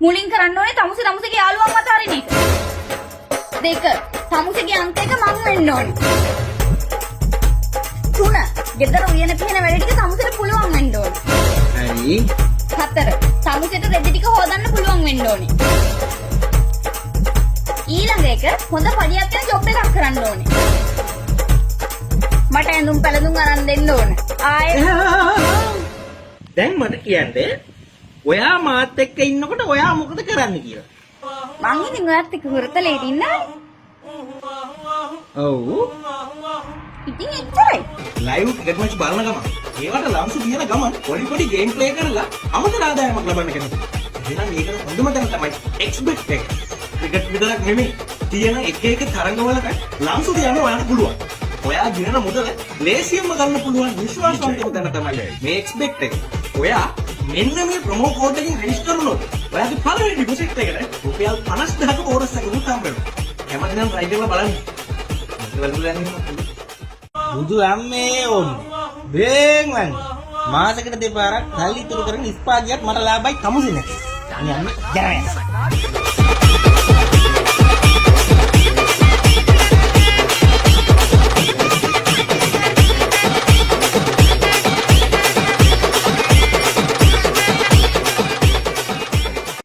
මුලින් කරන්න ඕනේ තමුසේගේ යාළුවන් මත හරින එක. 2. තමුසේගේ අංක එක මං වෙන්න ඕනේ. 3. ගෙදර උයන පිහන වැඩ ටික තමුසේට පුළුවන් වෙන්න ඕනේ. හරි. 4. තමුසේට රෙදි ටික හොදන්න පුළුවන් වෙන්න ඕනේ. ඊළඟ එක හොඳ පඩියක් යන ජොබ් එකක් කරන්න ඕනේ. මට ඇඳුම් පැළඳුම් අරන් දෙන්න ඕනේ. දැන් මට කියන්නේ ඔයා මාත් එක්ක ඉන්නකොට ඔයා මොකද කරන්න කියලා. මං ඉතින් ඔයත් එක්ක හුරතලේ ඉන්නා. ඔව්. ඉතින් එච්චරයි. ලයිව් ක්‍රිකට් මැච් බලන ගමන් ඒවට ලම්සු දින ගමන් පොඩි ගේම් ප්ලේ කරලා අමතර ආදායමක් ලබන්න කෙනෙක්. එහෙනම් මේකට හොඳම තැන තමයි XBet එක. ක්‍රිකට් විතරක් නෙමෙයි තියෙන එක තරඟවලට ලම්සු දියන්න ඔයාලට පුළුවන්. ඔයා දිනන මුදල ලේසියෙන්ම ගන්න පුළුවන් විශ්වාසවන්තම තැන තමයි මේ XBet එක. ඔයා මෙන්න මේ ප්‍රොමෝ කෝඩ් එකෙන් රෙජිස්ටර් වුණොත් ඔයාගේ පළවෙනි ඩිපොසිට් එකට රුපියල් 50000ක බෝනස් එකක් උත් හම්බ වෙනවා. කැමති නම් try කරලා බලන්න. බුදු අම්මේ ඕම් බේන්වන් මාසෙකට දෙපාරක් සල්ලි ඉතුරු කරගෙන ඉස්පාදියක් මට ලාභයි කමුසිනේ. අනේ අම්මේ ජරයන්.